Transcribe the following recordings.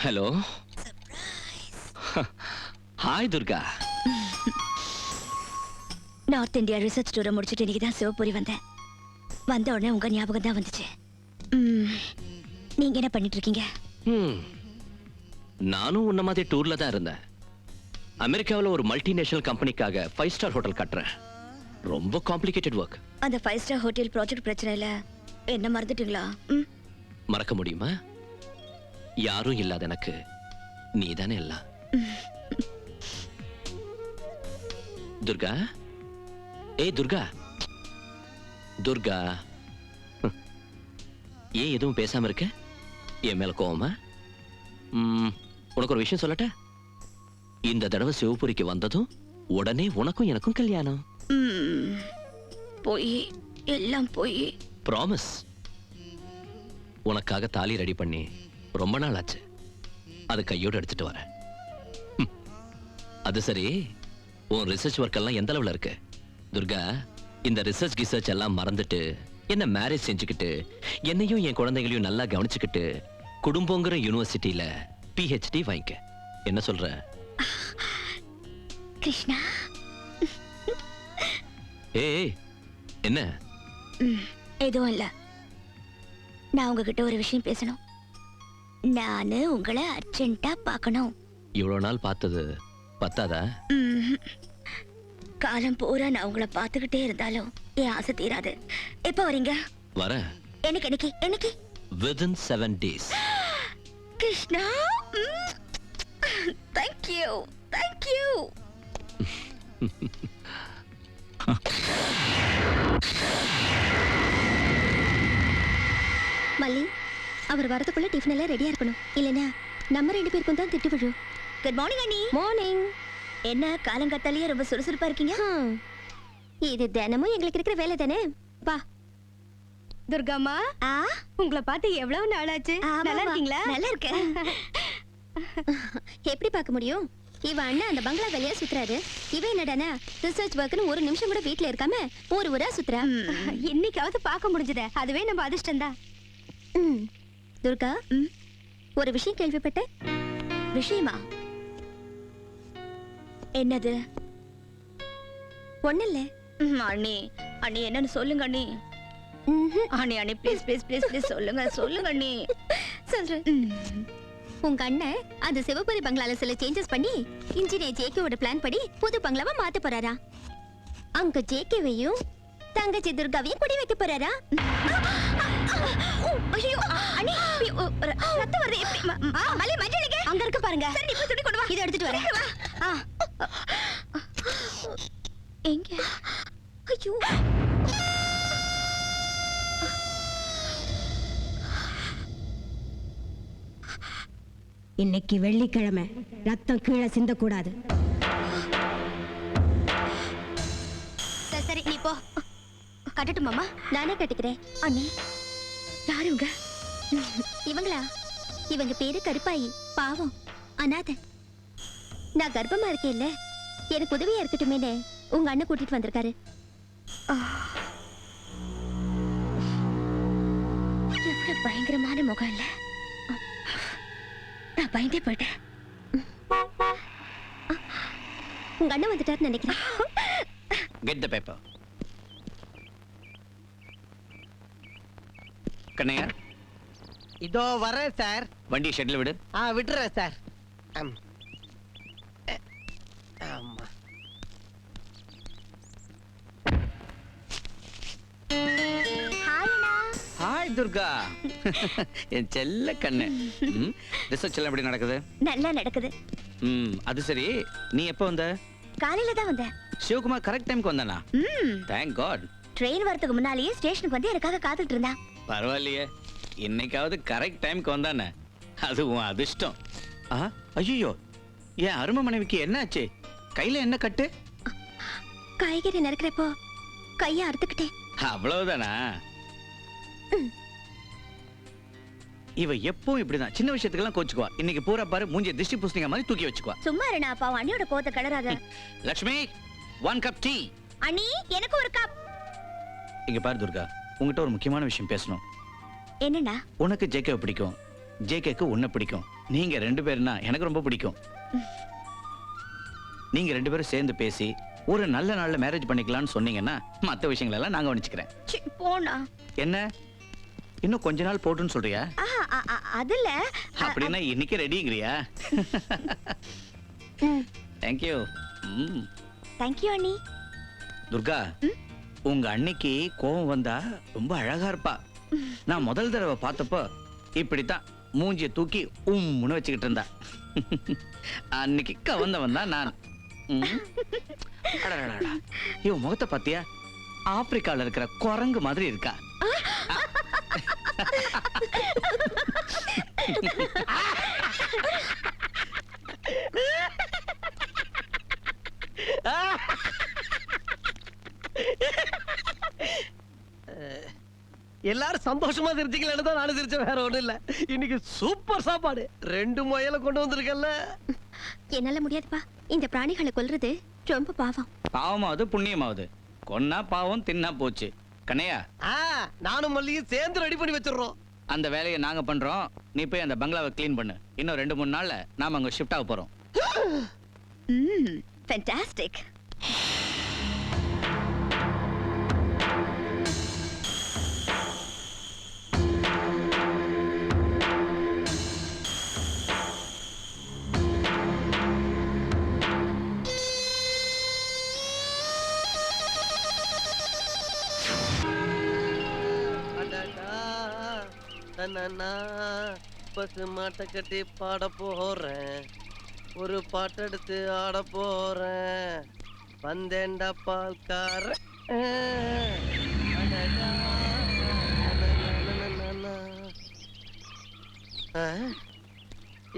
Hello. Hi Durga. North India research டூரை முடிச்சுட்டு இன்னைக்கு தான் சிவபுரி வந்தேன். வந்த உடனே உங்க ஞாபகம் தான் வந்துச்சு. நீங்க என்ன பண்ணிட்டு இருக்கீங்க? நானும் உன்ன மாதிரி டூர்ல தான் இருந்தேன். அமெரிக்காவில் ஒரு மல்டிநேஷனல் கம்பெனிக்காக 5 ஸ்டார் ஹோட்டல் கட்டுறேன். ரொம்ப காம்ப்ளிகேட்டட் ஒர்க். அந்த 5 ஸ்டார் ஹோட்டல் ப்ராஜெக்ட் பிரச்சனை இல்ல, என்ன மறந்துட்டீங்களா? மறக்க முடியுமா? யாரும் இல்லாத எனக்கு நீதானே எல்லாம். துர்கா, ஏய் துர்கா, துர்கா, ஏன் எதுவும் பேசாம இருக்க? என் மேல கோவமா? உனக்கு ஒரு விஷயம் சொல்லட்ட? இந்த தடவை சிவபுரிக்கு வந்ததும் உடனே உனக்கும் எனக்கும் கல்யாணம். போய் எல்லாம் போய். ப்ராமிஸ். உனக்காக தாலி ரெடி பண்ணி ரொம்ப நாள் ஆச்சு. அது கையோடு எடுத்துட்டு வரேன். அது சரி, உன் ரிசர்ச் ஒர்க் எல்லாம் எந்த அளவுல இருக்கு? துர்கா, இந்த ரிசர்ச் எல்லாம் மறந்துட்டு என்ன மேரேஜ் செஞ்சுக்கிட்டு என்னையும் என் குழந்தைகளையும் நல்லா கவனிச்சுக்கிட்டு குடும்பங்கிற யூனிவர்சிட்டியில PhD வாங்கிக்க. என்ன சொல்ற? கிருஷ்ணா. ஏய், என்ன? எதுவும் இல்ல. நான் உங்ககிட்ட ஒரு விஷயம் பேசணும். நானு உங்களை அர்ஜென்ட்டா பார்க்கணும். இவ்வளவு நாள் பார்த்தது பத்தாதா? காலம் பூரா நான் உங்களை பார்த்துக்கிட்டே இருந்தாலும் என் ஆசை தீராது. எப்ப வரீங்க? வரேன். என்னைக்கு? Within 7 days. Krishna, thank you. மல்லி, அவர் வரதுக்குள்ள டிஃபன் எல்லாம் ரெடியா இருக்கணும். இல்லைன்னா நம்ம 2 பேருக்கும் தான் திட்டு விழும். குட் மார்னிங் அண்ணி. மார்னிங். என்ன காலங்காத்தாலேயே ரொம்ப சுறுசுறுப்பா இருக்கீங்க? இது தினமும் எங்களுக்கு இருக்கிற வேலை தானே. வா துர்காமா, உங்களை பார்த்து எவ்வளவு நாள் ஆச்சு. நல்லா இருக்கீங்களா? நல்லா இருக்கேன். எப்படி பார்க்க முடியும்? இவ அண்ணா அந்த பங்களா வேலையா சுத்துறாரு. இவ என்னடானா ரிசர்ச் ஒர்க்னு ஒரு நிமிஷம் கூட வீட்ல இருக்காம ஒரு ஊரா சுத்துறா. இன்னைக்காவது பார்க்க முடிஞ்சதே, அதுவே நம்ம அதிர்ஷ்டம் தான். துர்கா, ஒரு விஷயம் கேள்விப்பட்டேன். விஷயமா? என்னது? ஒண்ணு இல்ல அண்ணி. என்னன்னு சொல்லுங்க அண்ணி. அண்ணி ப்ளீஸ் சொல்லுங்க அண்ணி. சொல்றேன். உங்க அண்ணன் அந்த சிவபுரி பங்களால சில சேஞ்சஸ் பண்ணி இன்ஜினியர் ஜேகேவோட பிளான் படி புது பங்களாவை மாத்த போறாரா. அங்க ஜேகேவையும் தங்கச்சி துர்காவையும் குடி வைக்க போறாரா. ஐயோ அண்ணி, ரத்தம் வருது. எப்படி மலை மஞ்சளுக்கு அங்க இருக்கு பாருங்க. சரி, இப்ப துணி கொண்டு வா. இத எடுத்துட்டு வரேன். எங்க? ஐயோ, இன்னைக்கு வெள்ளிக்கிழமை, ரத்தம் கீழே சிந்தக்கூடாது. சரி நீ போ. கட்டட்டுமாமா? நானே கட்டிக்கிறேன். அண்ணி, யாருங்க? இவங்களா? இவங்க பேரு கருப்பாயி. பாவம், அனாதை. நான் கர்ப்பமா இருக்கேன்ல, எனக்கு உதவியா இருக்கட்டுமேனு உங்க அண்ணன் கூட்டிட்டு வந்திருக்காரு. எவ்வளவு பயங்கரமான முகம் இல்ல? நான் பயந்தே போயிட்டேன். உங்க அண்ணன் வந்துட்டாருன்னு நினைக்கிறேன். Get the paper. கண்ணையா, இதோ வரேன் சார். வண்டி ஷெட்ல விடு. விட்டுறேன் சார். ஹாய் துர்கா. என் செல்ல கண்ணு. ரிசர்ச் எல்லாம் எப்படி நடக்குது? நல்லா நடக்குது. அது சரி, நீ எப்போ வந்த? காலையில தான் வந்தேன். சிவகுமார் கரெக்ட் டைம்க்கு வந்தானா? Thank God. ட்ரெயின் வரதுக்கு முன்னாலேயே ஸ்டேஷனுக்கு வந்து எனக்காக காத்துட்டு இருந்தான். பரவாயில்லையே, இன்னைக்காவது கரெக்ட் டைம்க்கு வந்தானே, அது உன் அதிர்ஷ்டம். ஐயோ, என் அருமை மனைவிக்கு என்ன ஆச்சு? கையில என்ன கட்டு? காய்கறி நறுக்கிறப்போ கையை அறுத்துக்கிட்டேன். அவ்வளவுதானா? இவ எப்பவும் இப்படிதான், சின்ன விஷயத்துக்கெல்லாம் கோச்சுக்குவா. இன்னைக்கு பூரா பாரு, மூஞ்சி திருஷ்டி பூசணிங்க மாதிரி தூக்கி வச்சுக்குவா. சும்மா இருடா, பாவம் அண்ணியோட கோவத்தை கிளறாத. Lakshmi, 1 cup tea. அண்ணி, எனக்கு ஒரு கப். இங்க பாரு துர்கா, உங்ககிட்ட ஒரு முக்கியமான விஷயம் பேசணும். என்னண்ணா? உனக்கு ஜேகேவை பிடிக்கும், ஜேகேக்கு உன்னை பிடிக்கும். நீங்க 2 பேருனா எனக்கு ரொம்ப பிடிக்கும். நீங்க 2 பேரும் சேர்ந்து பேசி ஒரு நல்ல நாள்ல மேரேஜ் பண்ணிக்கலாம்னு சொன்னீங்கன்னா மத்த விஷயங்கள் எல்லாம் நாங்க கவனிச்சுக்கிறேன். சி, போனா என்ன இன்னும் கொஞ்ச நாள் போட்டுன்னு சொல்றியா? அதுல அப்படின்னா இன்னைக்கு ரெடிங்கிறியா? தேங்க்யூ. தேங்க்யூ அண்ணி. துர்கா, உங்க அன்னைக்கு கோவம் வந்தா ரொம்ப அழகா இருப்பா. நான் முதல் தடவை பார்த்தப்போ இப்படித்தான் மூஞ்சிய தூக்கி உம்முன்னு வச்சுக்கிட்டு இருந்தா. அன்னைக்கு கவர்ந்தவன் தான் நான். அடடடடா, இவன் முகத்தை பாத்தியா? ஆப்பிரிக்கால இருக்கிற குரங்கு மாதிரி இருக்கா. எல்லாரும் சந்தோஷமா சிரிச்சிக்கலன்னு தான் நானும் சிரிச்சேன், வேற ஒண்ணும் இல்ல. இன்னைக்கு சூப்பர் சாப்பாடு. 2 முயல கொண்டு வந்திருக்கல. என்னால முடியாதுப்பா. இந்த பிராணிகளை கொல்றது ரொம்ப பாவம். பாவமாவது புண்ணியமாவது, கொன்னா பாவம், தின்னா போச்சு. கண்ணையா, நானும் மல்லியும் சேர்ந்து ரெடி பண்ணி வச்சிடுறோம். அந்த வேலையை நாங்க பண்றோம். நீ போய் அந்த பங்களாவை க்ளீன் பண்ணு. இன்னும் 2-3 நாள்ல நாம அங்க ஷிஃப்ட் ஆக போறோம். ஃபேண்டாஸ்டிக். பசு மாட்டை கட்டி பாட போறேன், ஒரு பாட்டெடுத்து ஆட போறேன். வந்தேண்டா பால்கார.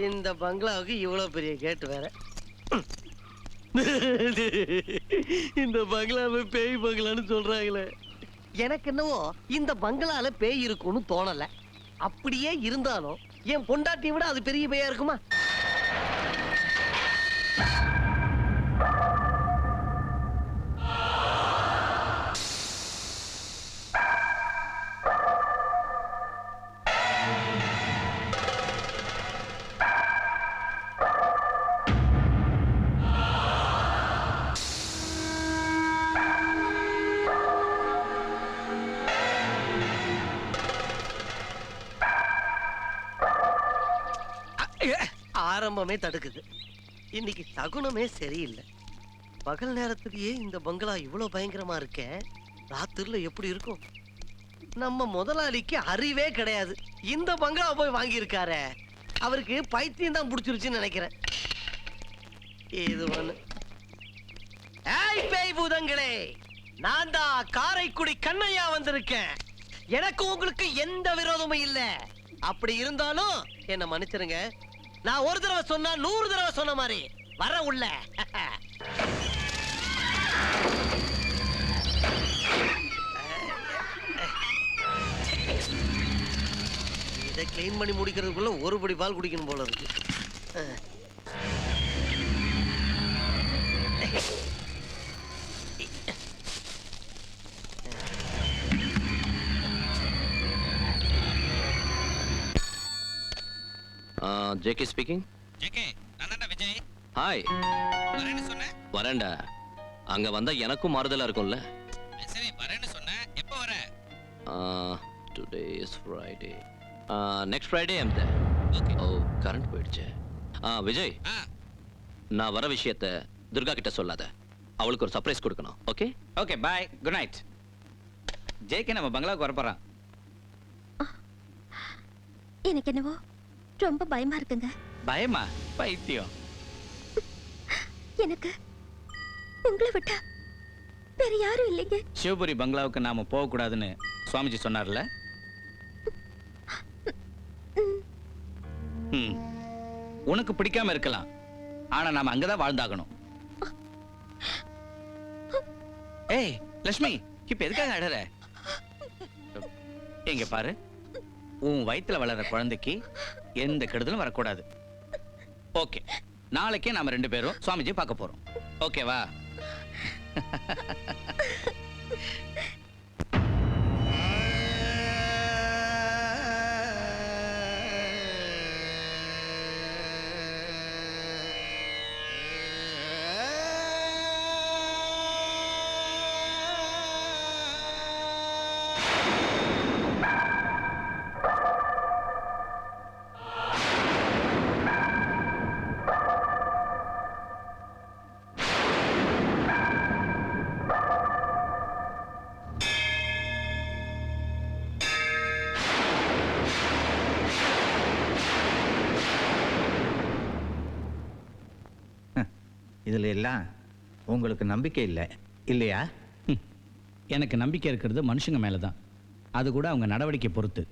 இந்த பங்களாவுக்கு இவ்வளவு பெரிய கேட்டு வேற. இந்த பங்களாவை பேய் பங்களான்னு சொல்றாங்களே. எனக்கு என்னவோ இந்த பங்களால பேய் இருக்கும்னு தோணல. அப்படியே இருந்தாலும் என் பொண்டாட்டியை விட அது பெரிய பேயா இருக்குமா? ஆரம்பமே தடுக்குது. இன்னைக்கு சகுனமே சரியில்லை. பகல் நேரத்துலயே இந்த பங்களா இவ்வளவு பயங்கரமா இருக்க, ராத்திரில எப்படி இருக்கும்? நம்ம முதலாளிக்கு அறிவே கிடையாது. இந்த பங்களா போய் வாங்கி இருக்காரே, அவருக்கு பைத்தியம் தான் பிடிச்சிருச்சுன்னு நினைக்கிறேன். இது ஒண்ணு. ஏய் பேய் பூதங்களே, நான் தான் காரைக்குடி கண்ணையா வந்திருக்கேன். எனக்கு உங்களுக்கு எந்த விரோதமும் இல்ல. அப்படி இருந்தாலும் என்ன மன்னிச்சிருங்க. நான் ஒரு தடவை சொன்னா 100 தடவை சொன்ன மாதிரி வர உள்ள. இதை கிளீன் பண்ணி முடிக்கிறதுக்குள்ள ஒரு படி பால் குடிக்கணும் போல இருக்கு. JK speaking. ஜேகே, நான் தான் விஜய். ஹாய். வரேன்னு சொன்னேன். வரேன்டா. அங்க வந்தா எனக்கும் மாறுதலா இருக்கும்ல. சரி, வரேன்னு சொன்னேன். எப்போ வர? Today is Friday. Next Friday I am there. Okay. Oh, current போயிடுச்சு. விஜய், நான் வர விஷயத்த துர்கா கிட்ட சொல்லாத. அவளுக்கு ஒரு சர்ப்ரைஸ் கொடுக்கணும். Okay? Okay, bye. Good night. JK நம்ம பங்களாவுக்கு வர போறான். எனக்கு என்னவோ ரொம்ப பயமா இருக்குங்க. பயமா? பைத்தியம். எனக்கு உங்களை விட்டா வேற யாரும் இல்லைங்க. சிவபுரி பங்களாவுக்கு நாம போக கூடாதுன்னு சுவாமிஜி சொன்னார்ல. உனக்கு பிடிக்காம இருக்கலாம், ஆனா நாம அங்கதான் வாழ்ந்தாகணும். ஏய் லட்சுமி, இப்ப எதுக்காக அழற? எங்க பாரு, உன் வயித்துல வளர்ற குழந்தைக்கு எந்த கெடுதலும் வரக்கூடாது. ஓகே, நாளைக்கே நாம 2 பேரும் சுவாமிஜி பார்க்க போறோம். ஓகேவா? இதுல எல்லாம் உங்களுக்கு நம்பிக்கை இல்லை இல்லையா? எனக்கு நம்பிக்கை இருக்கிறது மனுஷங்க மேல தான். அது கூட அவங்க நடவடிக்கை பொறுத்து.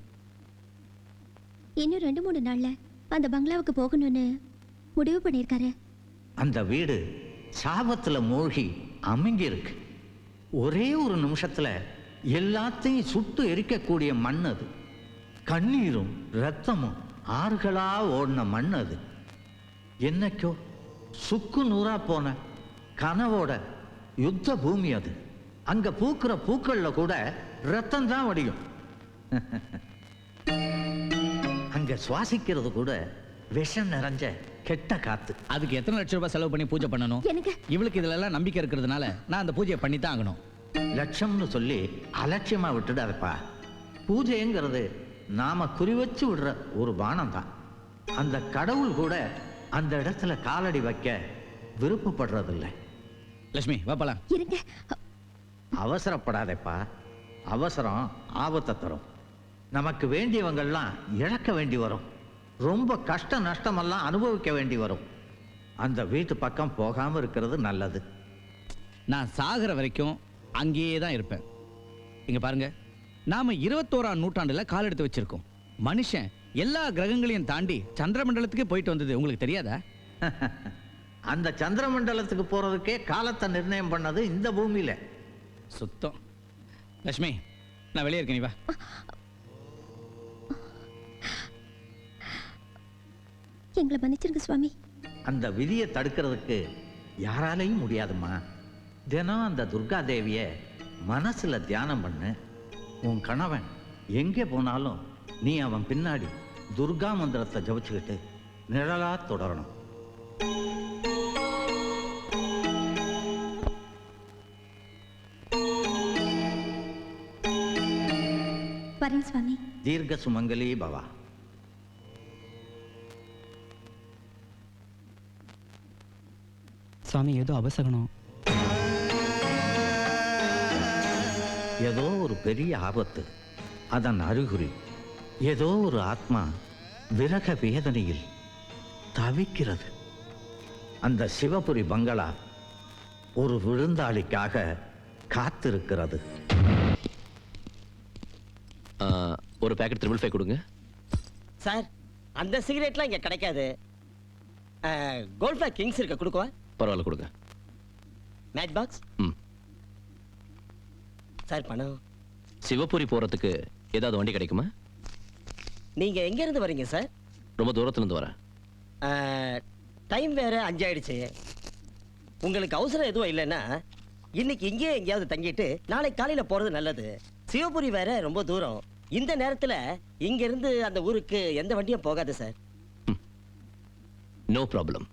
இன்னும் 2-3 நாள்ல அந்த பங்களாவுக்கு போகணும்னு முடிவு பண்ணியிருக்காரு. அந்த வீடு சாபத்துல மூழ்கி அமுங்கி இருக்கு. ஒரே ஒரு நிமிஷத்துல எல்லாத்தையும் சுட்டு எரிக்கக்கூடிய மண் அது. கண்ணீரும் ரத்தமும் ஆறுகளா ஓடின மண் அது. என்னைக்கோ சுக்கு நூறா போன கனவோட யுத்த பூமி அது. அங்க பூக்கிற பூக்கள்ல கூட ரத்தம் தான் வடியும். அங்க சுவாசிக்கிறது கூட விஷம் நிறைஞ்ச கெட்ட காத்து. அதுக்கு எத்தனை லட்சம் ரூபாய் செலவு பண்ணி பூஜை பண்ணணும்? எனக்கு இவளுக்கு இதுல எல்லாம் நம்பிக்கை இருக்கிறதுனால நான் அந்த பூஜையை பண்ணி தான் ஆகணும். லட்சம்னு சொல்லி அலட்சியமா விட்டுடாதப்பா. பூஜைங்கிறது நாம குறி வச்சு விடுற ஒரு பானம் தான். அந்த கடவுள் கூட அந்த இடத்துல காலடி வைக்க விருப்பப்படுறதில்லை. லட்சுமி வாப்பலாம். இருங்க. அவசரப்படாதப்பா. அவசரம் ஆபத்தை தரும். நமக்கு வேண்டியவங்கள்லாம் இழக்க வேண்டி வரும். ரொம்ப கஷ்ட நஷ்டமெல்லாம் அனுபவிக்க வேண்டி வரும். அந்த வீட்டு பக்கம் போகாம இருக்கிறது நல்லது. நான் சாகிற வரைக்கும் அங்கேயே தான் இருப்பேன். இங்க பாருங்க, நாம 21ஆம் நூற்றாண்டுல கால் எடுத்து வச்சிருக்கோம். மனுஷன் எல்லா கிரகங்களையும் தாண்டி சந்திர மண்டலத்துக்கே போயிட்டு வந்தது உங்களுக்கு தெரியாதா? அந்த சந்திர மண்டலத்துக்கு போறதுக்கே காலத்தை நிர்ணயம் பண்ணது இந்த பூமியில. சுத்தம். லட்சுமி, நான் வெளியே இருக்கேன், நீ வா. எங்களை மன்னிச்சிருங்க சுவாமி. அந்த விதியை தடுக்கிறதுக்கு யாராலையும் முடியாதும்மா. தினம் அந்த துர்கா தேவிய மனசுல தியானம் பண்ணு. உன் கணவன் எங்கே போனாலும் நீ அவன் பின்னாடி துர்கா மந்திரத்தை ஜபிச்சுக்கிட்டு நிழலா தொடரணும். வரேன் சுவாமி. தீர்க்க சுமங்கலி பவா. சாமி ஏதோ அபசகனம். ஏதோ ஒரு பெரிய ஆபத்து, அதன் அறிகுறி. ஏதோ ஒரு ஆத்மா விரக வேதனையில் தவிக்கிறது. அந்த சிவபுரி பங்களா ஒரு விருந்தாளிக்காக காத்திருக்கிறது. ஒரு பேக்கெட் 555 கொடுங்க. சார், அந்த சிகரெட்லாம் இங்க கிடைக்காது. கோல்ஃபா கிங்ஸ் இருக்க கொடுக்கவா? பரவாயில்ல கொடுங்க. Match box. ம். சார் பணம். சிவபுரி போறதுக்கு ஏதாவது வண்டி கிடைக்குமா? நீங்க எங்க இருந்து வரீங்க சார்? ரொம்ப தூரத்துல இருந்து வரேன். டைம் வேற 5 ஆயிடுச்சு. உங்களுக்கு அவசரம் எதுவும் இல்லைன்னா இன்னைக்கு இங்கேயே எங்கேயாவது தங்கிட்டு நாளை காலையில போறது நல்லது. சிவபுரி வேற ரொம்ப தூரம். இந்த நேரத்துல இங்க இருந்து அந்த ஊருக்கு எந்த வண்டியும் போகாது சார். No problem.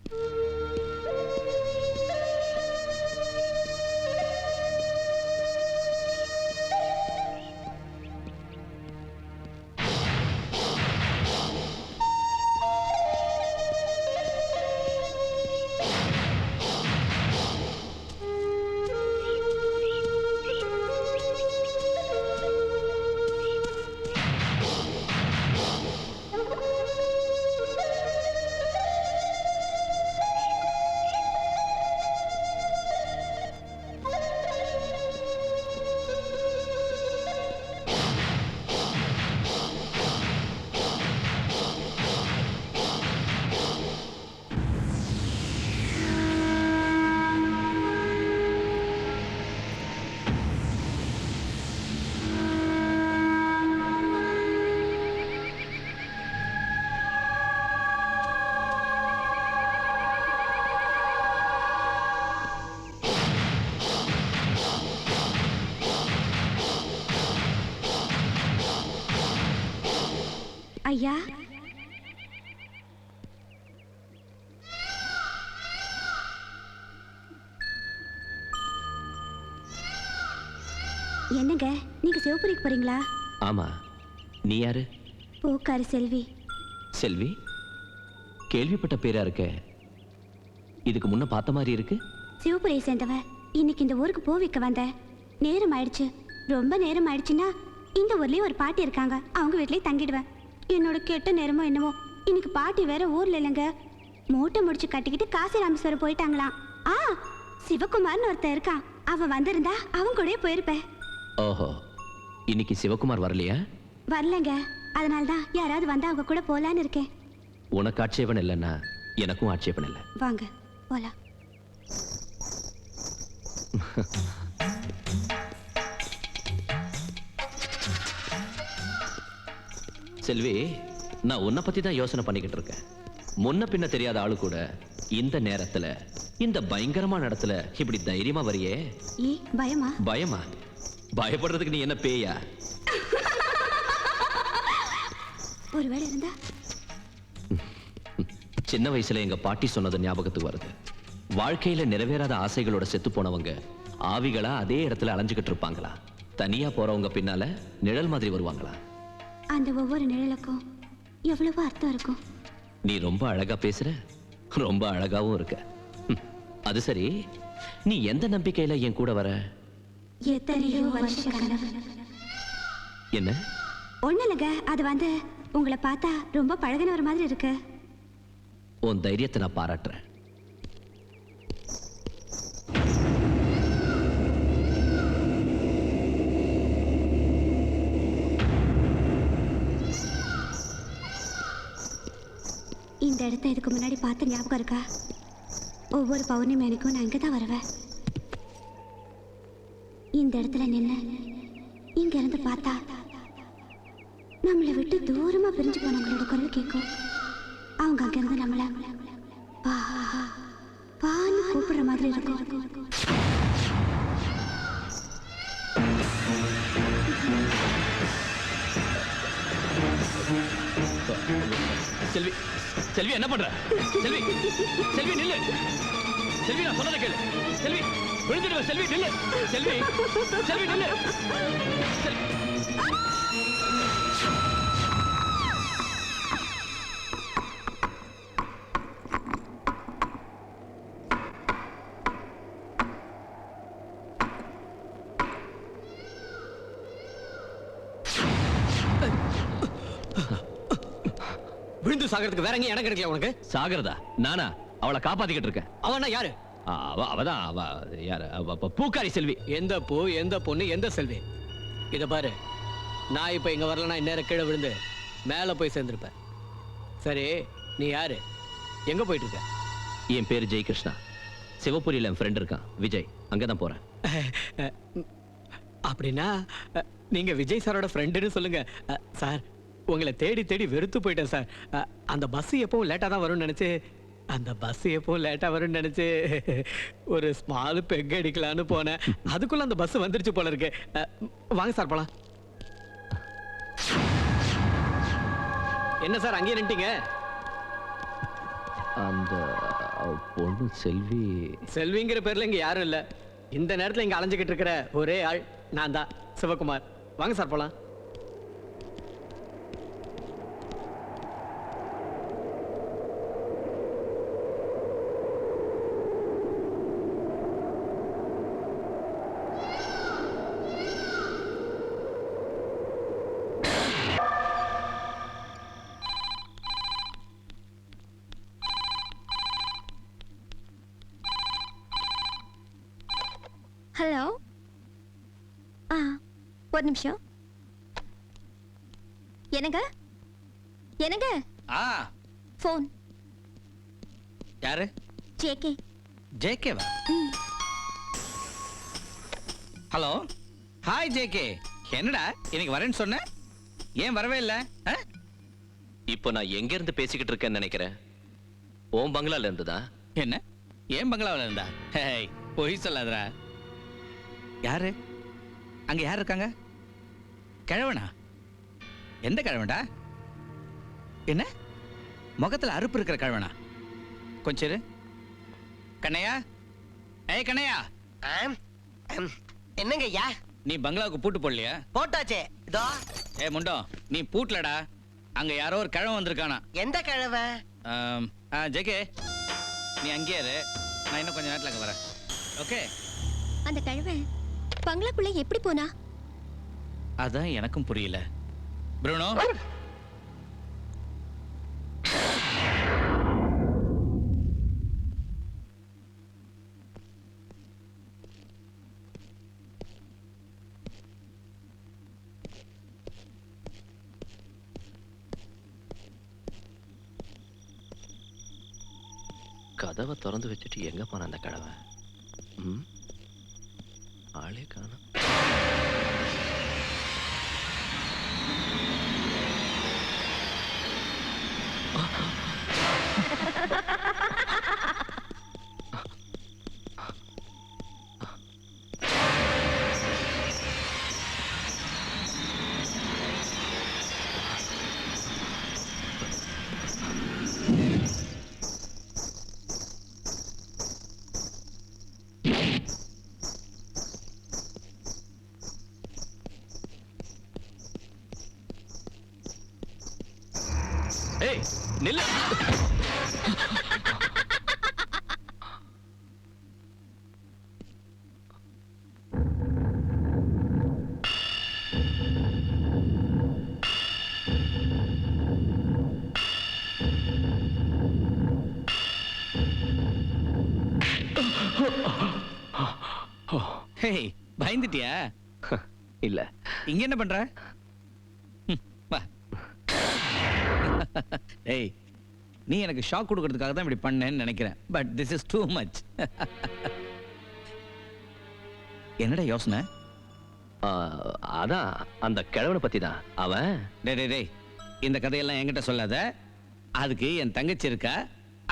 ஐயா, என்னங்க, நீங்க சிவபுரிக்கு போறீங்களா? ஆமா. நீ யாரு? பூக்காரி செல்வி. செல்வி? கேள்விப்பட்ட பேரா இருக்க. இதுக்கு முன்ன பார்த்த மாதிரி இருக்கு. சிவபுரியை சேர்ந்தவ. இன்னைக்கு இந்த ஊருக்கு பூ விற்க வந்த. நேரம் ஆயிடுச்சு. ரொம்ப நேரம் ஆயிடுச்சுன்னா இந்த ஊர்லயே ஒரு பாட்டி இருக்காங்க, அவங்க வீட்லயே தங்கிடுவேன். என்னோட கெட்ட நேரமோ என்னமோ, இன்னைக்கு பாட்டி வேற ஊர்ல இல்லைங்க. மூட்டை முடிச்சு கட்டிக்கிட்டு காசி ராமேஸ்வரம் போயிட்டாங்களாம். ஆ சிவகுமார்னு ஒருத்தன் இருக்கான். அவன் வந்திருந்தா அவன் கூடயே போயிருப்பேன். ஓஹோ, இன்னைக்கு சிவகுமார் வரலையா? வரலங்க. அதனால தான் யாராவது வந்தா அவங்க கூட போலான்னு இருக்கேன். உனக்கு ஆட்சேபம் இல்லைன்னா எனக்கும் ஆட்சேபம் இல்லை. வாங்க போலாம். செல்வி, நான் உன்னை பத்தி தான் யோசனை பண்ணிக்கிட்டு இருக்கேன். முன்ன பின்ன தெரியாத ஆளு கூட இந்த நேரத்துல இந்த பயங்கரமான இடத்துல இப்படி தைரியமா வரியே. பயமா? பயமா? பயப்படுறதுக்கு நீ என்ன பேயா? ஒருவேளை இருந்தா. சின்ன வயசுல எங்க பாட்டி சொன்னது ஞாபகத்துக்கு வருது. வாழ்க்கையில நிறைவேறாத ஆசைகளோட செத்து போனவங்க ஆவிகளா அதே இடத்துல அலைஞ்சுக்கிட்டு இருப்பாங்களா? தனியா போறவங்க பின்னால நிழல் மாதிரி வருவாங்களா? அந்த ஒவ்வொரு நிழலுக்கும் எவ்வளவு அர்த்தம் இருக்கும். நீ ரொம்ப அழகா பேசுற, ரொம்ப அழகாவும் இருக்க. அது சரி, நீ எந்த நம்பிக்கையில என் கூட வர? எத்தனையோ வருஷ கனவு. என்ன? ஒண்ணு இல்லைங்க, அது வந்து உங்களை பார்த்தா ரொம்ப பழகின ஒரு மாதிரி இருக்கு. உன் தைரியத்தை நான் பாராட்டுறேன். இந்த இடத்த இதுக்கு முன்னாடி பார்த்த ஞாபகம் இருக்கா? ஒவ்வொரு பௌர்ணமி அன்னைக்கும் நான் இங்கே தான் வருவேன். இந்த இடத்துல நின்று இங்க இருந்து பார்த்தா நம்மளை விட்டு தூரமா பிரிஞ்சு போனவங்களோட குரல் கேட்கும். அவங்க அங்கிருந்து நம்மளை வா வான்னு கூப்பிடுற மாதிரி இருக்கும். செல்வி, செல்வி என்ன பண்ற? செல்வி, செல்வி நில்லு. செல்வி, நான் சொன்னதை கேளு. செல்வி, விழுந்துடுவ. செல்வி நில்லு. செல்வி, செல்வி நில்லு. விழுந்து சாகிறதுக்கு வேற எங்க இடம் கிடைக்கல உனக்கு? சாகிறதா? நானா? அவளை காப்பாத்திக்கிட்டு இருக்கேன். அவனா யாரு? அவதான் யாரு? பூக்காரி செல்வி. எந்த பூ, எந்த பொண்ணு, எந்த செல்வி? இத பாரு, நான் இப்ப இங்க வரலன்னா இந்நேரம் கீழே விழுந்து மேல போய் சேர்ந்திருப்பேன். சரி, நீ யாரு? எங்க போயிட்டு இருக்க? என் பேரு ஜெயகிருஷ்ணா. சிவபுரியில என் ஃப்ரெண்ட் இருக்கான், விஜய். அங்கதான் போறேன். அப்படின்னா நீங்க விஜய் சாரோட ஃப்ரெண்டுன்னு சொல்லுங்க. சார், உங்களை தேடி தேடி வெறுத்து போயிட்டேன் சார். அந்த பஸ் எப்பவும் லேட்டா தான் வரும்னு நினைச்சு ஒரு ஸ்மால் பெக் அடிக்கலான்னு போனேன். அதுக்குள்ள அந்த பஸ் வந்துருச்சு போல இருக்கு. வாங்க சார் போலாம். என்ன சார் அங்கேயே நின்ட்டீங்க? அந்த பொண்ணு செல்வி. செல்விங்கிற பேர்ல இங்க யாரும் இல்ல. இந்த நேரத்துல இங்க அலைஞ்சுக்கிட்டு இருக்கிற ஒரே ஆள் நான் தான், சிவகுமார். வாங்க சார் போலாம். ஹலோ. ஒரு நிமிஷம். என்னங்க? என்னங்க? ஃபோன். யாரு? ஜேகே. ஜேகேவா? Hello, hi JK. என்னடா இன்னைக்கு வரேன்னு சொன்ன, ஏன் வரவே இல்லை? இப்போ நான் எங்க இருந்து பேசிக்கிட்டு இருக்கேன்னு நினைக்கிறேன். ஓம் பங்களால இருந்துதான். என்ன, ஏன் பங்களாவில் இருந்தா? ஹேய், பொய் சொல்லாதடா. யாரு அங்க? யார் இருக்காங்க? கிழவனா? எந்த கிழவன்டா? என்ன முகத்துல அறுப்பு இருக்கிற கிழவனா? கொஞ்சம் இரு. கண்ணையா, ஏய் கண்ணையா. என்னங்க ஐயா? நீ பங்களாவுக்கு பூட்டு போடலையா? போட்டாச்சே. இதோ. ஏ முண்டோ, நீ பூட்டலடா. அங்க யாரோ ஒரு கிழவன் வந்திருக்கானா. எந்த கிழவ? ஜெகே, நீ அங்கேயே இரு. நான் இன்னும் கொஞ்ச நேரத்துல அங்க வரேன். ஓகே? அந்த கிழவன் பங்களாக்குள்ள எப்படி போனா? அதான் எனக்கும் புரியல. ப்ரூனோ, கதவை திறந்து வச்சுட்டு எங்க போன அந்த கடவை? ஆளே காணோம். ஏய் நில்ல. ஹேய், பயந்துட்டியா? இல்ல. இங்க என்ன பண்ற? வா. ஏய், நீ எனக்கு ஷாக் கொடுக்கிறதுக்காக தான் இப்படி பண்ணேன்னு நினைக்கிறேன். But this is too much. என்னடா யோசனை? அதான் அந்த கிழவனை பத்தி தான். அவன் டேய் இந்த கதையெல்லாம் என்கிட்ட சொல்லாத. அதுக்கு என் தங்கச்சி இருக்கா,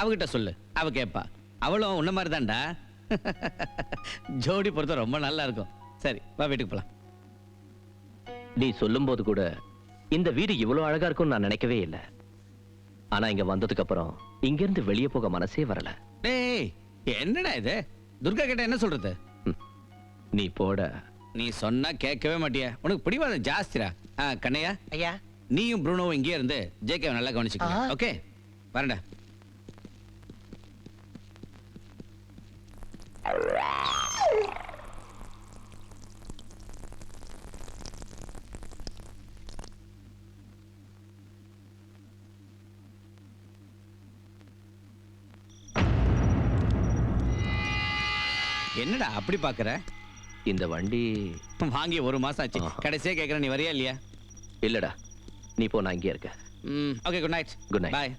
அவகிட்ட சொல்லு, அவ கேட்பா. அவளும் உன்ன மாதிரி தான்டா. ஜோடி பொறுத்த ரொம்ப நல்லா இருக்கும். சரி வா, வீட்டுக்கு போலாம். நீ சொல்லும் போது கூட இந்த வீடு இவ்வளவு அழகா இருக்கும்னு நான் நினைக்கவே இல்லை. ஆனா இங்க வந்ததுக்கு அப்புறம் இங்க இருந்து வெளியே போக மனசே வரல. டேய் என்னடா இது? துர்கா கிட்ட என்ன சொல்றது? நீ போட. நீ சொன்னா கேட்கவே மாட்டியா? உனக்கு பிடிவாதம் ஜாஸ்திரா. கண்ணையா, ஐயா, நீயும் ப்ரூனோவும் இங்கே இருந்து ஜேகேவை நல்லா கவனிச்சுக்கோ. ஓகே, வரேன்டா. என்னடா அப்படி பாக்குற? இந்த வண்டி வாங்கி 1 மாசம் ஆச்சு. கடைசியா கேக்குறேன், நீ வரியா இல்லையா? இல்லடா, நீ போ, நான் இங்கே இருக்கேன். Okay, good night. Good night. Bye.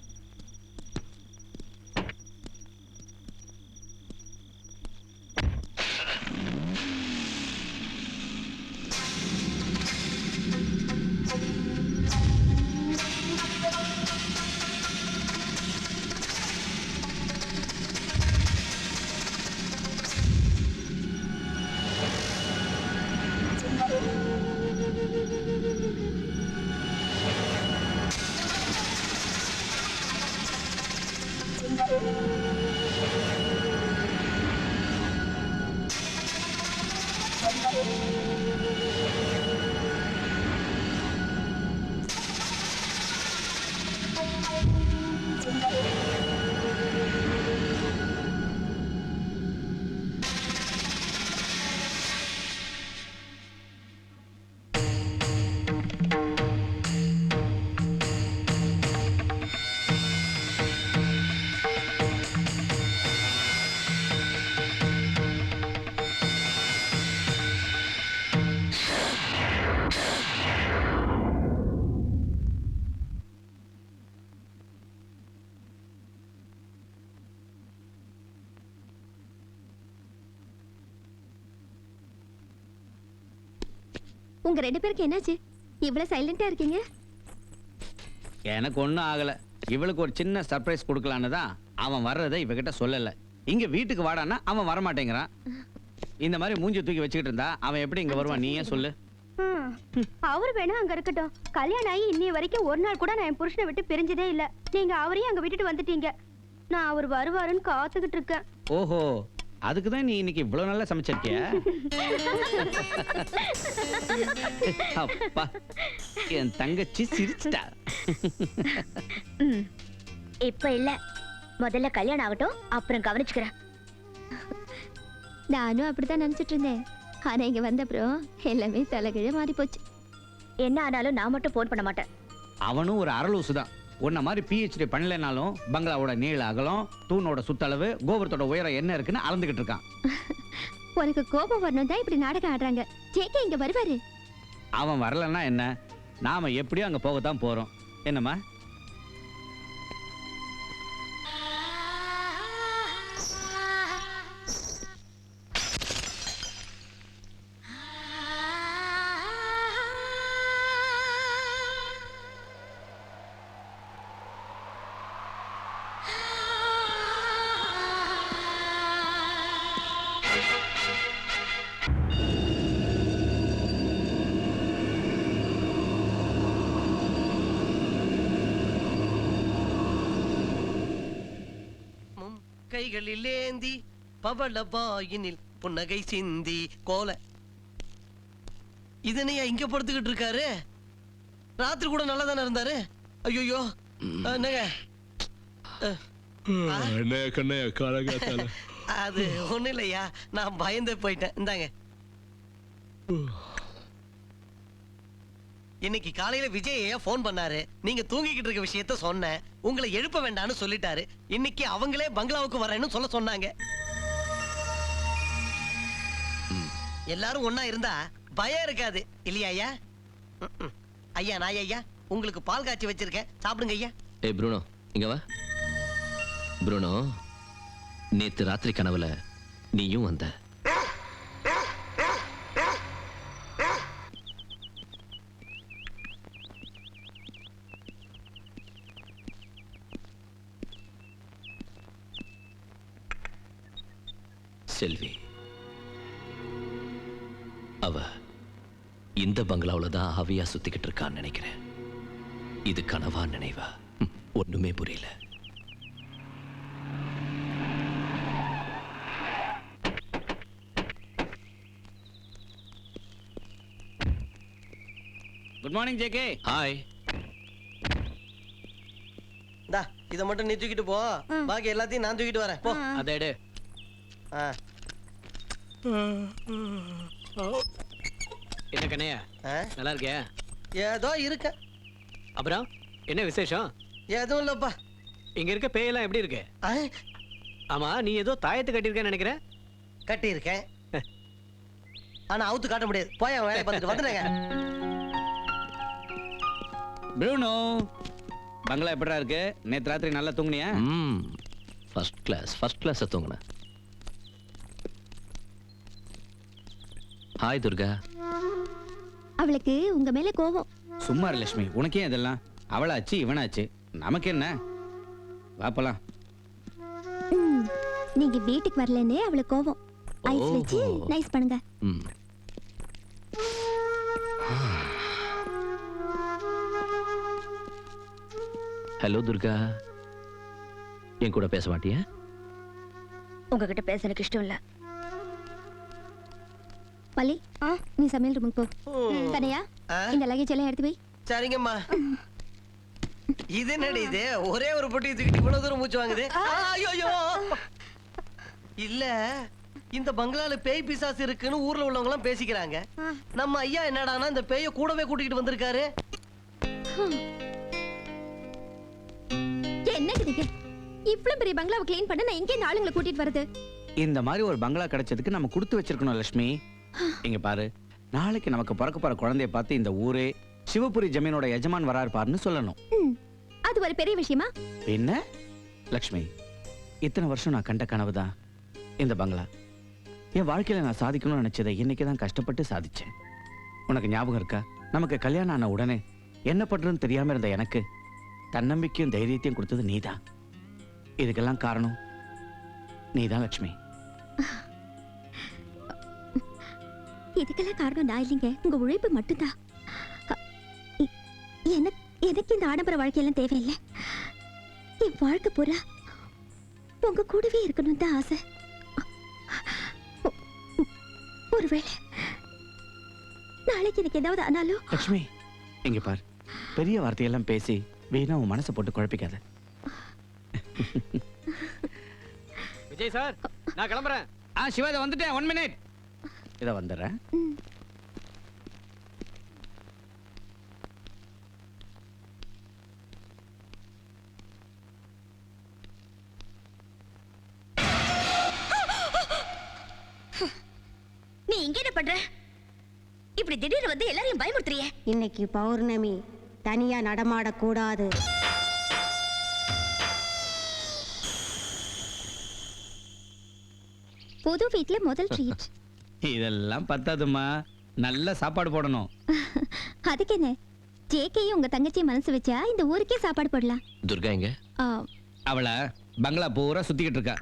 உங்க 2 பேருக்கு என்னாச்சு? இவ்வளவு சைலண்டா இருக்கீங்க? எனக்கு ஒன்றும் ஆகல. இவளுக்கு ஒரு சின்ன சர்ப்ரைஸ் கொடுக்கலான்னு தான் அவன் வர்றதை இவகிட்ட சொல்லல. இங்க வீட்டுக்கு வாடான்னா அவன் வரமாட்டேங்கிறான். இந்த மாதிரி மூஞ்சி தூக்கி வச்சுக்கிட்டு இருந்தா அவன் எப்படி இங்க வருவான்? நீயே சொல்லு. அவர் வேணா அங்க இருக்கட்டும். கல்யாணம் ஆகி இன்னி வரைக்கும் ஒரு நாள் கூட நான் என் புருஷனை விட்டு பிரிஞ்சதே இல்ல. நீங்க அவரையும் அங்க விட்டுட்டு வந்துட்டீங்க. நான் அவர் வருவாருன்னு காத்துக்கிட்டு இருக்கேன். ஓஹோ, அதுக்கு தான் நீ இன்னைக்கு இவ்வளவு நல்லா சமைச்சிருக்கிய? அப்பா, என் தங்கச்சி சிரிச்சிட்டா. இப்ப இல்ல, முதல்ல கல்யாணம் ஆகட்டும், அப்புறம் கவனிச்சுக்கிறேன். நானும் அப்படித்தான் நினைச்சிட்டு இருந்தேன். ஆனா இங்க வந்த அப்புறம் எல்லாமே தலைகீழ மாறி போச்சு. என்ன ஆனாலும் நான் மட்டும் போன் பண்ண மாட்டேன். அவனும் ஒரு அரலூசு தான். உன்ன மாதிரி PhD பண்ணலனாலும் பங்களாவோட நீள அகலம், தூணோட சுத்தளவு, கோபுரத்தோட உயரம் என்ன இருக்குன்னு அளந்துகிட்டு இருக்கான். உனக்கு கோபம் வரணும் தான் இப்படி நாடகம் ஆடுறாங்க. ஜேகே இங்க வருவாரு. அவன் வரலன்னா என்ன, நாம எப்படியும் அங்க போகத்தான் போறோம். என்னம்மா? கைகளில் ஏந்தி பவள பாயினில் புன்னகை சிந்தி கோல. இதனையா இங்க படுத்துக்கிட்டு இருக்காரு? ராத்திரி கூட நல்லா தானே இருந்தாரு. ஐயோ என்னங்க அது ஒண்ணு இல்லையா, நான் பயந்து போயிட்டேன். இந்தாங்க. இன்னைக்கு காலையில விஜய் போன் பண்ணாரு. நீங்க தூங்கிக்கிட்டு இருக்க விஷயத்த சொன்னேன். உங்களை எழுப்ப வேண்டாம்னு சொல்லிட்டாரு. இன்னைக்கு அவங்களே பங்களாவுக்கு வரேன்னு சொல்ல சொன்னாங்க. எல்லாரும் ஒண்ணா இருந்தா பயம் இருக்காது இல்லையா ஐயா? ஐயா நான் ஐயா உங்களுக்கு பால் காய்ச்சி வச்சிருக்கேன், சாப்பிடுங்க ஐயா. ஏய் ப்ரூனோ, இங்க வா. ப்ரூனோ, நேத்து ராத்திரி கனவுல நீயும் வந்த. செல்வி, அவ இந்த பங்களாவுல தான் ஆவியா சுத்திக்கிட்டு இருக்கான்னு நினைக்கிறேன். இது கனவா நினைவா ஒண்ணுமே புரியல. Good morning JK. ஹாய். இந்தா இத மட்டும் நீ தூக்கிட்டு போ, பாக்கி எல்லாத்தையும் நான் தூக்கிட்டு வரேன். போ. அதை எடு. என்ன கண்ணையா, நல்லா இருக்கியா? ஏதோ இருக்க. அப்புறம் என்ன விசேஷம்? எதுவும் இல்லப்பா. இங்க இருக்க பேயெல்லாம் எப்படி இருக்கு? ஆமா, நீ ஏதோ தாயத்தை கட்டியிருக்கேன்னு நினைக்கிறேன். கட்டி இருக்கேன், ஆனா அவுத்து காட்ட முடியாது. போய் அவன் வேலையை பார்த்துட்டு வந்துடுங்க. ப்ரூனோ, பங்களா எப்படா இருக்கு? நேத்து ராத்திரி நல்லா தூங்குனியா? ஃபர்ஸ்ட் கிளாஸ் தூங்குன. ஹாய் துர்கா. அவளுக்கு உங்க மேல கோவம். சும்மா இரு லட்சுமி, உனக்கே இதெல்லாம்? அவளாச்சு இவனாச்சு, நமக்கு என்ன? வாப்பலாம். நீங்க வீட்டுக்கு வரலன்னு அவளுக்கு கோவம். ஐஸ் வச்சு நைஸ் பண்ணுங்க. ஹலோ துர்கா, என் கூட பேச மாட்டியா? உங்ககிட்ட பேச எனக்கு இஷ்டம் இல்ல. பள்ளி, நீ சமையல் ரூமுக்கு போ. கனையா, இந்த லக்கேஜ் எல்லாம் எடுத்து போய். சரிங்கம்மா. இது என்னடி இது? ஒரே ஒரு பொட்டி தூக்கிட்டு இவ்வளவு தூரம் மூச்சு வாங்குது. ஐயோ இல்ல, இந்த பங்களால பேய் பிசாசு இருக்குன்னு ஊர்ல உள்ளவங்க எல்லாம் பேசிக்கிறாங்க. நம்ம ஐயா என்னடானா இந்த பேய கூடவே கூட்டிட்டு வந்திருக்காரு. என்னங்க நீங்க இவ்வளவு பெரிய பங்களாவை க்ளீன் பண்ண நான் எங்க இந்த ஆளுங்களை கூட்டிட்டு வரது? இந்த மாதிரி ஒரு பங்களா கிடைச்சதுக்கு நம்ம கொடுத்து வச்சிருக்கணும் லட்சுமி. இங்க பாரு, நாளைக்கு நமக்கு பிறக்க போற குழந்தைய பார்த்து இந்த ஊரே சிவபுரி ஜமீனோட எஜமான் வராரு பாருன்னு சொல்லணும். அது ஒரு பெரிய விஷயமா? என்ன லட்சுமி, இத்தனை வருஷம் நான் கண்ட கனவுதான் இந்த பங்களா. என் வாழ்க்கையில நான் சாதிக்கணும்னு நினைச்சதை இன்னைக்குதான் கஷ்டப்பட்டு சாதிச்சேன். உனக்கு ஞாபகம் இருக்கா, நமக்கு கல்யாணம் ஆன உடனே என்ன பண்றதுன்னு தெரியாம இருந்த எனக்கு தன்னம்பிக்கையும் தைரியத்தையும் கொடுத்தது நீதான். இதுக்கெல்லாம் காரணம் நீதான் லட்சுமி. இதுக்கெல்லாம் காரணம் நான் இல்லைங்க, உங்க உழைப்பு மட்டும்தான். எனக்கு இந்த ஆடம்பர வாழ்க்கையெல்லாம் தேவையில்லை. என் வாழ்க்கை பூரா உங்க கூடவே இருக்கணும் தான் ஆசை. ஒருவேளை நாளைக்கு எனக்கு ஏதாவது ஆனாலும். லட்சுமி, இங்க பார், பெரிய வார்த்தையெல்லாம் பேசி வீணா உன் மனசை போட்டு குழப்பிக்காத. விஜய் சார், நான் கிளம்புறேன். சிவா, இதை வந்துட்டேன். 1 மினிட், இதை வந்துடுறேன். நீ இங்க என்ன பண்ற? இப்படி திடீர்னு வந்து எல்லாரையும் பயமுறுத்துறியே. இன்னைக்கு பௌர்ணமி, தனியா நடமாடக்கூடாது. புது வீட்ல முதல் ட்ரீட். இதெல்லாம் பத்தாதுமா, நல்ல சாப்பாடு போடணும். அதுக்கு என்ன, ஜேகேயும் உங்க தங்கச்சியை மனசு வச்சா இந்த ஊருக்கே சாப்பாடு போடலாம். துர்கா எங்க? அவளை பங்களா பூரா சுத்திக்கிட்டு இருக்கா.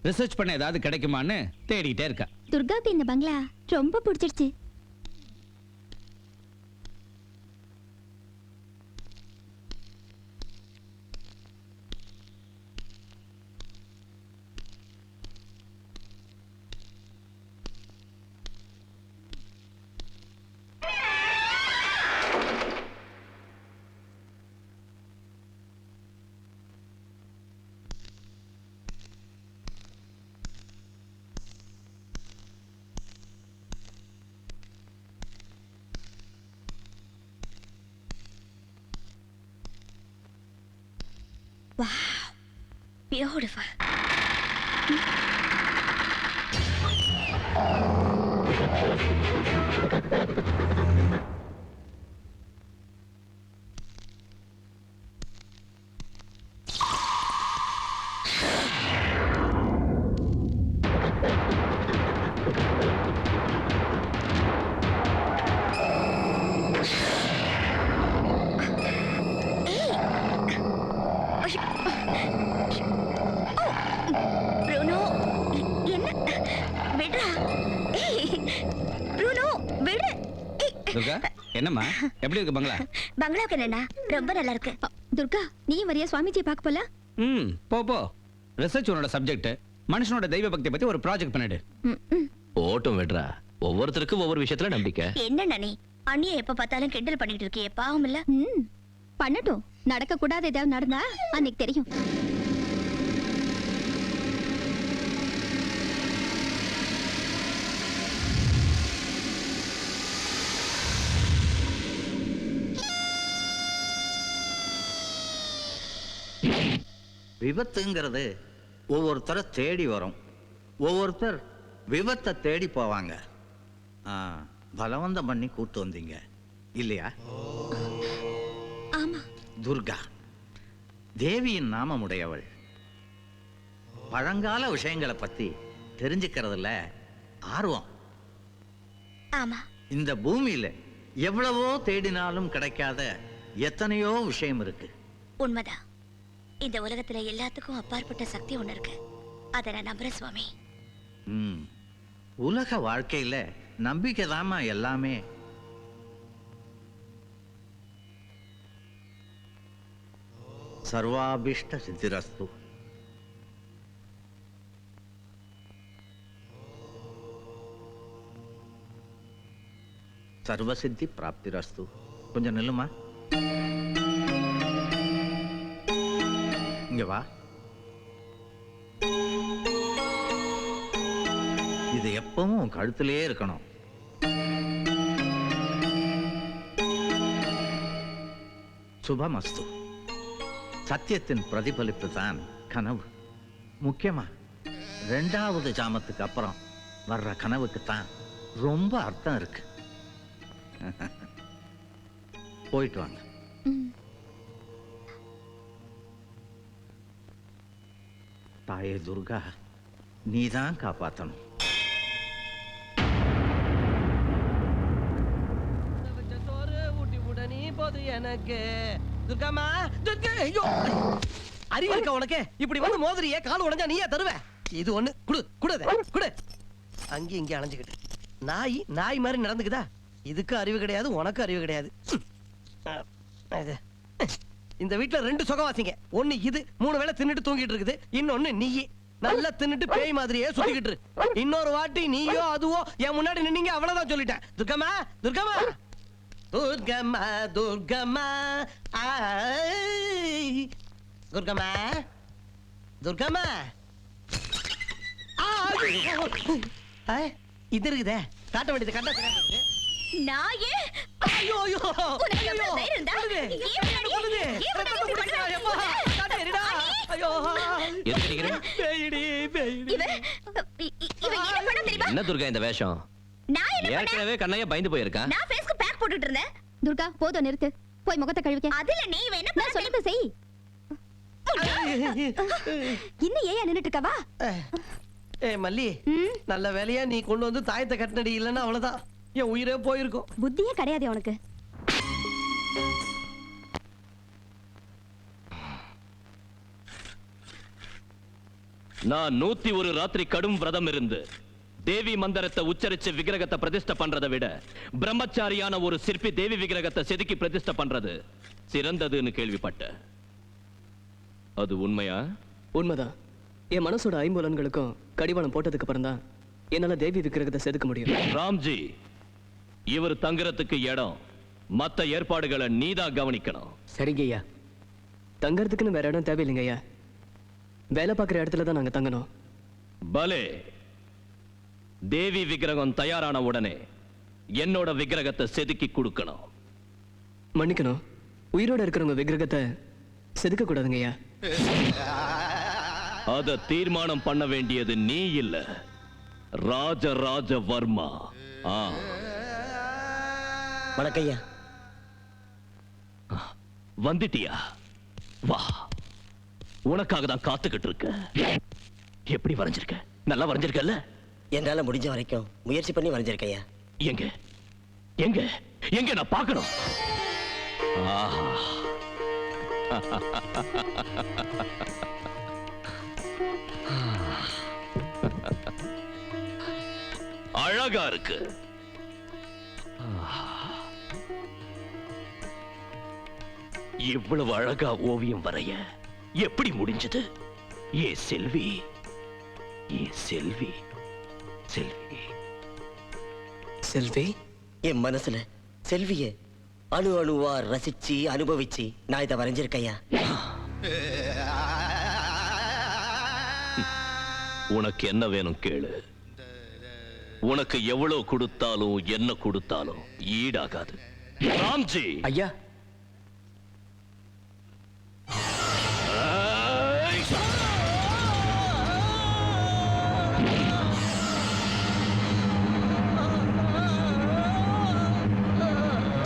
ரிசர்ச் பண்ண ஏதாவது கிடைக்குமான்னு தேடிட்டே இருக்கா. துர்காவுக்கு இந்த பங்களா ரொம்ப பிடிச்சிருச்சு. பியூட்டிஃபுல். ப்ரூனோ, என்ன விடுறா? ப்ரூனோ விடு. துர்கா என்னம்மா எப்படி இருக்கு பங்களா? பங்களாவுக்கு என்னண்ணா ரொம்ப நல்லா இருக்கு. துர்கா நீயும் வரியா சுவாமிஜி பார்க்க போலாம்? போ ரிசர்ச் உன்னோட சப்ஜெக்ட். மனுஷனோட தெய்வ பக்தி பத்தி ஒரு ப்ராஜெக்ட் பண்ணிடு. ஓட்டும் விடுறா. ஒவ்வொருத்தருக்கும் ஒவ்வொரு விஷயத்துல நம்பிக்கை. என்னண்ணா நீ அண்ணியை எப்ப பார்த்தாலும் கிண்டல் பண்ணிட்டு இருக்கியே, பாவம் இல்ல? பண்ணட்டும். நடக்க கூடாது ஏதாவது நடந்தா அன்னைக்கு தெரியும். விபத்துங்கிறது ஒவ்வொருத்தரை தேடி வரும், ஒவ்வொருத்தர் விபத்தை தேடி போவாங்க. பலவந்தம் பண்ணி கூட்டு வந்தீங்க இல்லையா? ஆமா. துர்கா தேவியின் நாமம் உடையவள். பழங்கால விஷயங்களை பத்தி தெரிஞ்சுக்கிறதுல ஆர்வம். ஆமா. இந்த பூமியில எவ்வளவோ தேடினாலும் கிடைக்காத எத்தனையோ விஷயம் இருக்கு. உண்மைதான். இந்த உலகத்துல எல்லாத்துக்கும் அப்பாற்பட்ட சக்தி ஒண்ணு இருக்கு. அதை நான் நம்புறேன் சுவாமி. உலக வாழ்க்கையில நம்பிக்கை தாமா எல்லாமே. சர்வாபிஷ்ட சித்திரஸ்து. சர்வசித்தி பிராப்திரஸ்து. கொஞ்சம் நில்லுமா, இங்க வா. இது எப்பவும் கழுத்திலே இருக்கணும். சுபமஸ்து. சத்தியத்தின் பிரதிபலிப்பு தான் கனவு. முக்கியமா 2வது ஜாமத்துக்கு அப்புறம் வர்ற கனவுக்கு தான் ரொம்ப அர்த்தம் இருக்கு. போயிட்டு வாங்க. தாயே துர்கா, நீதான் காப்பாத்தணும். எனக்கு துர்காமா, அறிவு இருக்க உனக்கு? இப்படி வந்து மோதிரியே, கால் உடைஞ்சா நீயே தருவ? இது ஒண்ணு குடு, குடு. அங்க இங்க அலைஞ்சுக்கிட்டு நாய் மாதிரி நடந்துக்குதா? இதுக்கு அறிவு கிடையாது, உனக்கு அறிவு கிடையாது. இந்த வீட்டுல 2 சுகவாசிங்க. ஒண்ணு இது 3 வேளை தின்னுட்டு தூங்கிட்டு இருக்குது. இன்னொன்னு நீ நல்லா தின்னுட்டு பேய் மாதிரியே சுத்திக்கிட்டு இரு. இன்னொரு வாட்டி நீயோ அதுவோ என் முன்னாடி நின்னீங்க, அவ்வளவுதான் சொல்லிட்டேன். துர்கம்மா, துர்கம்மா, துர்கம்மா, துர்கம்மா, துர்கம்மா, துர்கம்மா. இது இருக்குதே, காட்ட வேண்டியது கட்ட. நாயே, ஐயோ ஐயோ, உனக்கு எவ்வளவு தைரியம் இருந்தா? என்ன துர்கா இந்த வேஷம்? ஏற்கனவே கண்ணையா பயந்து போயிருக்கா. நான் ஃபேஸ்க்கு பேக் போட்டுட்டு இருந்தேன். துர்கா போதும், நிறுத்து. போய் முகத்தை கழுவிக்க. அதுல நீ என்ன நான் சொல்றத செய். இன்னும் ஏன் நின்னுட்டு இருக்கவா? மல்லி, நல்ல வேலையா நீ கொண்டு வந்து தாயத்தை கட்டினடி, இல்லன்னா அவ்வளவுதான் என் உயிரே போயிருக்கும். புத்தியே கிடையாது உனக்கு. நான் 101 ராத்திரி கடும் விரதம் இருந்து தேவி மந்திரத்தை உச்சரிச்சு விக்கிரகத்தை பிரதிஷ்டை பண்றதை விட பிரம்மச்சாரியான ஒரு சிற்பி தேவி விக்கிரகத்தை செதுக்கி பிரதிஷ்டை பண்றது சிறந்ததுன்னு கேள்விப்பட்டேன். அது உண்மையா? உண்மைதான். என் மனசோட 5 புலன்களுக்கும் கடிவாளம் போட்டதுக்கு அப்புறம் தான் என்னால தேவி விக்கிரகத்தை செதுக்க முடியும். ராம்ஜி, இவர் தங்குறதுக்கு இடம், மத்த ஏற்பாடுகளை நீதான் கவனிக்கணும். சரிங்க ஐயா. தங்கறதுக்குன்னு வேற இடம் தேவையில்லைங்க ஐயா. வேலை பார்க்குற இடத்துல தான் நாங்க தங்கணும். பலே. தேவி விக்கிரகம் தயாரான உடனே என்னோட விக்கிரகத்தை செதுக்கி கொடுக்கணும். மன்னிக்கணும், உயிரோட இருக்கிறவங்க விக்கிரகத்தை செதுக்க கூடாதுங்க ஐயா. அத தீர்மானம் பண்ண வேண்டியது நீ இல்ல, ராஜராஜ வர்மா. வணக்கய்யா. வந்துட்டியா? வா, உனக்காக தான் காத்துக்கிட்டு இருக்க. எப்படி வரைஞ்சிருக்க? நல்லா வரைஞ்சிருக்கல்ல? என்னால முடிஞ்ச வரைக்கும் முயற்சி பண்ணி வரைஞ்சிருக்கையா. எங்க எங்க எங்க நான் பார்க்கணும். அழகா இருக்கு. இவ்வளவு அழகா ஓவியம் வரைய எப்படி முடிஞ்சது? ஏ செல்வி, ஏ செல்வி, செல்வி, செல்வி. என் மனசுல செல்விய அணு அணுவா ரசிச்சு அனுபவிச்சு நான் இதை வரைஞ்சிருக்கையா. உனக்கு என்ன வேணும் கேளு. உனக்கு எவ்வளவு கொடுத்தாலும் என்ன கொடுத்தாலும் ஈடாகாது. ராம்ஜி ஐயா,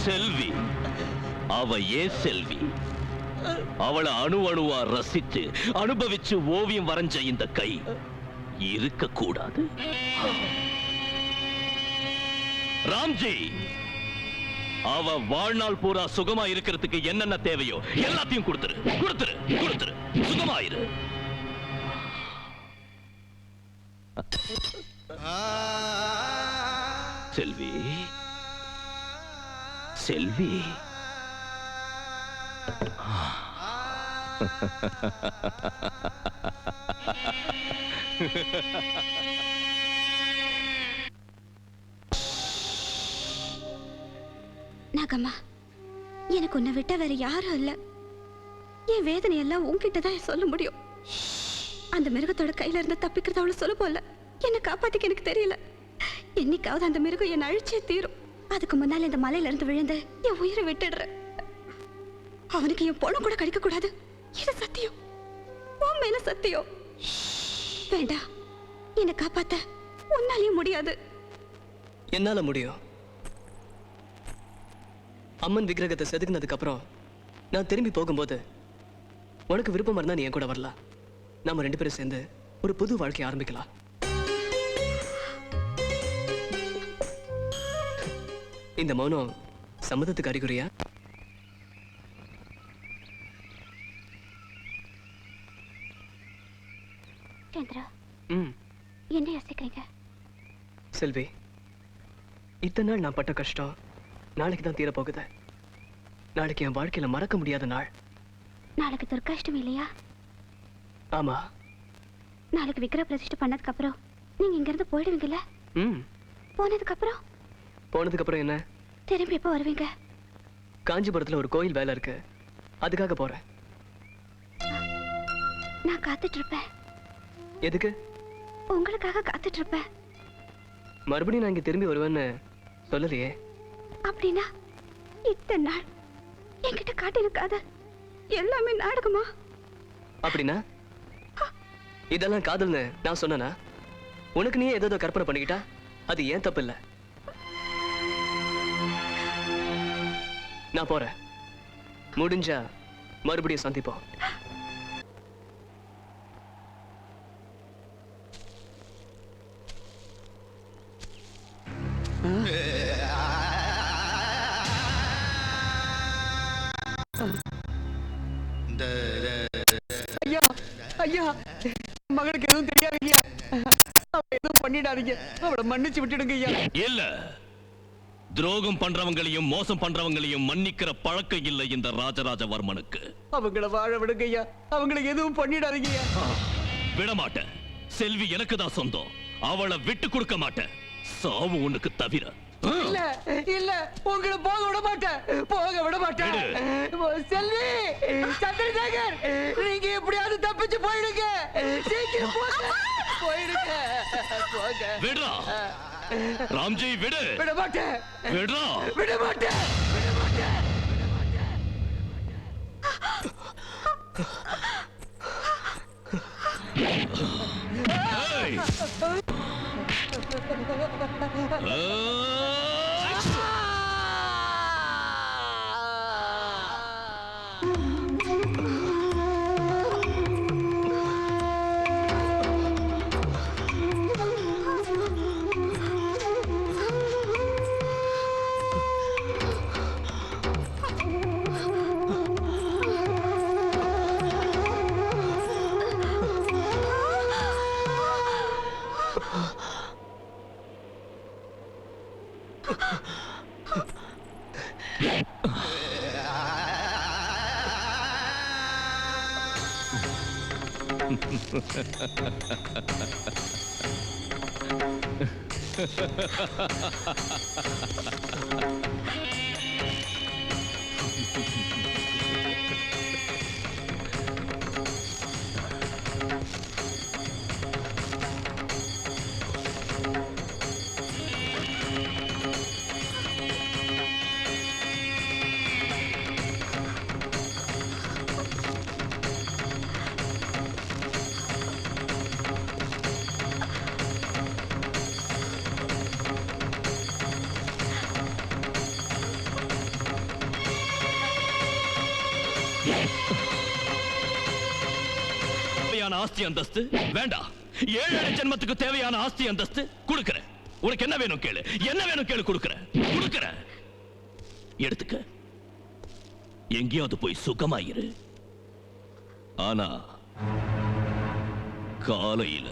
செல்வி, அவ ஏன் செல்வி? அவளை அணு அணுவா ரசித்து அனுபவிச்சு ஓவியம் வரைஞ்ச இந்த கை இருக்க கூடாது. ராம்ஜி, அவ வாழ்நாள் பூரா சுகமா இருக்கிறதுக்கு என்னென்ன தேவையோ எல்லாத்தையும் கொடுத்துரு, கொடுத்துரு, கொடுத்துரு. சுகமாயிரு. செல்வி, செல்வி. நாகம்மா, எனக்கு உன்னை விட்ட வேற யாரும் இல்ல. என் வேதனை எல்லாம் உன்கிட்ட தான் சொல்ல முடியும். அந்த மிருகத்தோட கையில இருந்து தப்பிக்கிறது அவ்வளவு சுலபம் இல்ல. என்னை காப்பாத்திக்க எனக்கு தெரியல. என்னைக்காவது அந்த மிருகம் என்னை அழிச்சே தீரும். அதுக்கு முன்னால இந்த மலையில இருந்து விழுந்து என் உயிரை விட்டுடுறேன். அவனுக்கு என் பொண்ணு கூட கிடைக்க கூடாது. இது சத்தியம், உன் மேல சத்தியம். வேண்டாம், என்னை காப்பாத்த உன்னாலேயே முடியாது. என்னால முடியும். அம்மன் விக்கிரகத்தை செதுக்குனதுக்கு அப்புறம் நான் திரும்பி போகும்போது உனக்கு விருப்பம் இருந்தா நீ என் கூட வரலாம். நாம 2 பேரும் சேர்ந்து ஒரு புது வாழ்க்கையை ஆரம்பிக்கலாம். இந்த மௌனம் சம்மதத்துக்கு அறிகுறியா? சந்திரா, என்ன யோசிக்கிறீங்க? செல்வி, இத்தனை நாள் நான் பட்ட கஷ்டம் நாளைக்கு தான் தீர போகுது. நாளைக்கு என் வாழ்க்கையில மறக்க முடியாத நாள். நாளைக்கு துர்காஷ்டமி இல்லையா? ஆமா. நாளைக்கு விக்கிர பிரதிஷ்டை பண்ணதுக்கு அப்புறம் நீங்க இங்க இருந்து போயிடுவீங்கல்ல? போனதுக்கு அப்புறம் என்ன? திரும்பி எப்போ வருவீங்க? காஞ்சிபுரத்துல ஒரு கோயில் வேலை இருக்கு, அதுக்காக போறேன். நான் காத்துட்டு இருப்பேன். எதுக்கு? உங்களுக்காக காத்துட்டு இருப்பேன். மறுபடியும் நான் இங்க திரும்பி வருவேன்னு சொல்லலையே. அப்படின்னா இத்தனை நாள் என்கிட்ட காட்டிருக்காத எல்லாமே நாடகமா? அப்படின்னா இதெல்லாம் காதல்னு நான் சொன்னனா? உனக்கு நீயே ஏதோ கற்பனை பண்ணிக்கிட்டா அது ஏன் தப்பு இல்ல. நான் போறேன். முடிஞ்சா மறுபடியும் சந்திப்போம். ஐயா, ஐயா, மகனுக்கு எதுவும் தெரியாதீங்க. எதுவும் பண்ணிடாதீங்க. அவளை மன்னிச்சு விட்டுடுங்க ஐயா. இல்ல, துரோகம் பண்றவங்களையும் மோசம் பண்றவங்களையும் மன்னிக்கிற பழக்கம் இல்லை இந்த ராஜராஜவர்மனுக்கு. அவங்கள வாழ விடுங்க ஐயா. அவங்களுக்கு எதுவும் பண்ணிடாதீங்க ஐயா. விட மாட்டேன். செல்வி எனக்கு தான் சொந்தம். அவளை விட்டு கொடுக்க மாட்டேன். சாவு உனக்கு தவிர. இல்ல இல்ல, உங்களை போக விட மாட்டேன். போக விட மாட்டேன். செல்வி, சந்திரசேகர், நீங்க எப்படியாவது தப்பிச்சு போயிடுங்க. சீக்கிரம் போங்க. போயிடுங்க. போங்க. விடுறா ராம்ஜி, விடு. விட மாட்டேன். விடுறா. விட மாட்டேன். விட மாட்டேன். தேவையான ஆஸ்தி அந்தஸ்து வேண்டாம். 7 ஜென்மத்துக்கு தேவையான ஆஸ்தி அந்தஸ்து கொடுக்கிறேன். உனக்கு என்ன வேணும் கேளு, என்ன வேணும் கேளு, கொடுக்கிறேன். எடுத்துக்க, எங்கேயாவது போய் சுகமாயிரு. ஆனா காலையில,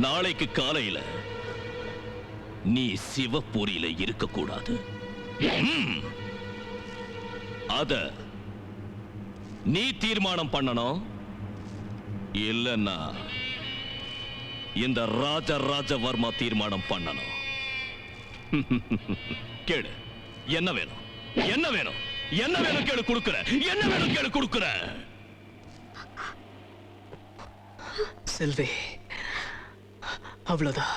நாளைக்கு காலையில நீ சிவபுரியில இருக்கக்கூடாது. அத நீ தீர்மானம் பண்ணணும். இல்லன்னா இந்த ராஜவர்மா தீர்மானம் பண்ணணும். கேளு, என்ன வேணும், என்ன வேணும், என்ன வேணும் கேளு, கொடுக்கிற. என்ன வேணும் கேளு, கொடுக்கிற. செல்வி, அவ்வளவுதான்.